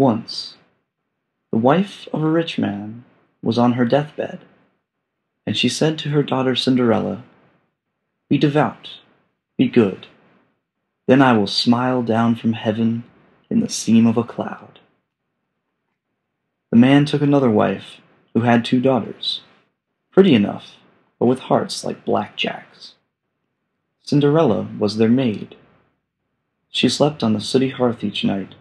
Once, the wife of a rich man was on her deathbed, and she said to her daughter Cinderella, "Be devout, be good, then I will smile down from heaven in the seam of a cloud." The man took another wife who had 2 daughters, pretty enough, but with hearts like blackjacks. Cinderella was their maid. She slept on the sooty hearth each night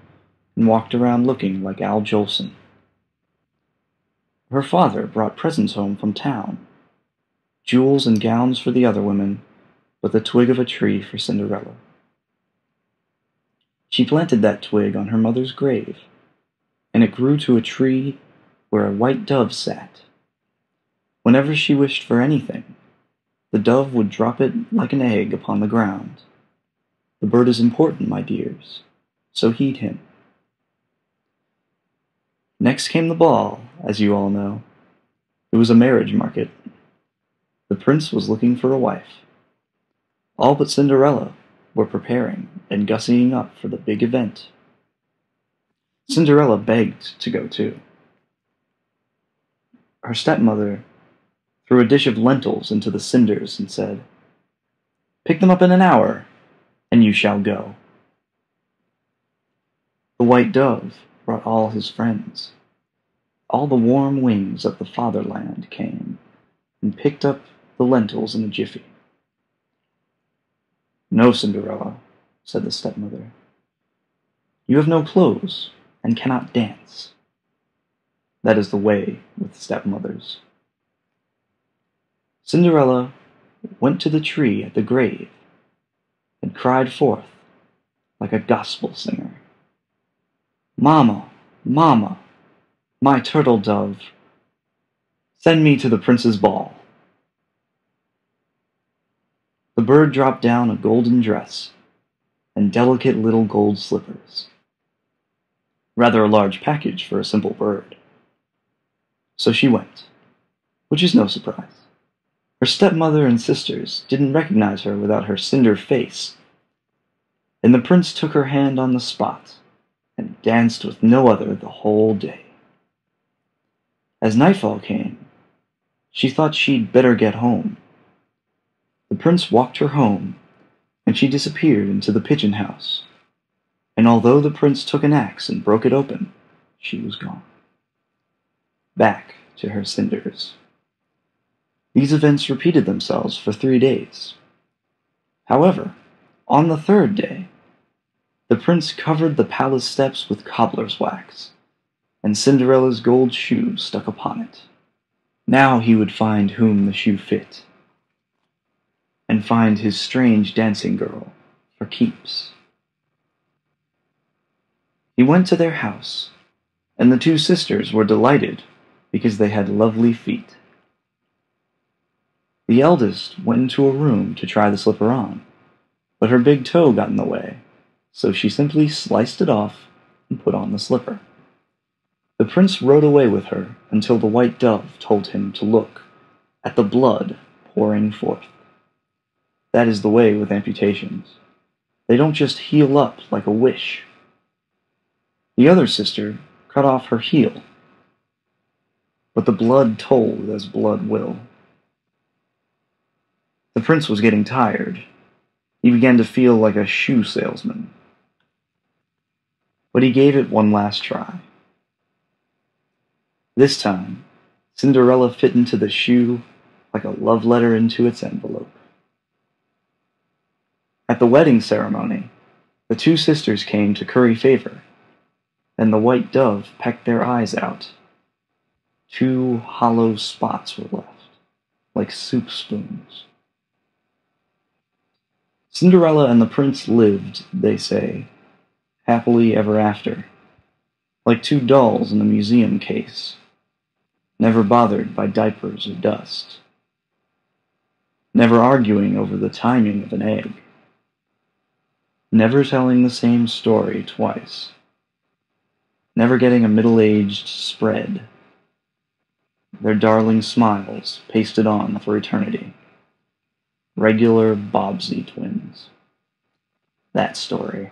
and walked around looking like Al Jolson. Her father brought presents home from town, jewels and gowns for the other women, but the twig of a tree for Cinderella. She planted that twig on her mother's grave, and it grew to a tree where a white dove sat. Whenever she wished for anything, the dove would drop it like an egg upon the ground. The bird is important, my dears, so heed him. Next came the ball, as you all know. It was a marriage market. The prince was looking for a wife. All but Cinderella were preparing and gussying up for the big event. Cinderella begged to go too. Her stepmother threw a dish of lentils into the cinders and said, "Pick them up in an hour, and you shall go." The white dove brought all his friends. All the warm wings of the fatherland came and picked up the lentils in a jiffy. "No, Cinderella," said the stepmother. "You have no clothes and cannot dance." That is the way with stepmothers. Cinderella went to the tree at the grave and cried forth like a gospel singer, "Mamma, mamma, my turtle dove, send me to the prince's ball." The bird dropped down a golden dress and delicate little gold slippers. Rather a large package for a simple bird. So she went, which is no surprise. Her stepmother and sisters didn't recognize her without her cinder face, and the prince took her hand on the spot and danced with no other the whole day. As nightfall came, she thought she'd better get home. The prince walked her home, and she disappeared into the pigeon house, and although the prince took an axe and broke it open, she was gone. Back to her cinders. These events repeated themselves for 3 days. However, on the 3rd day, the prince covered the palace steps with cobbler's wax, and Cinderella's gold shoe stuck upon it. Now he would find whom the shoe fit, and find his strange dancing girl for keeps. He went to their house, and the 2 sisters were delighted because they had lovely feet. The eldest went into a room to try the slipper on, but her big toe got in the way, so she simply sliced it off and put on the slipper. The prince rode away with her until the white dove told him to look at the blood pouring forth. That is the way with amputations. They don't just heal up like a wish. The other sister cut off her heel, but the blood told as blood will. The prince was getting tired. He began to feel like a shoe salesman. But he gave it one last try. This time, Cinderella fit into the shoe like a love letter into its envelope. At the wedding ceremony, the 2 sisters came to curry favor, and the white dove pecked their eyes out. 2 hollow spots were left, like soup spoons. Cinderella and the prince lived, they say, happily ever after, like 2 dolls in a museum case, never bothered by diapers or dust, never arguing over the timing of an egg, never telling the same story twice, never getting a middle-aged spread, their darling smiles pasted on for eternity. Regular Bobbsey twins. That story.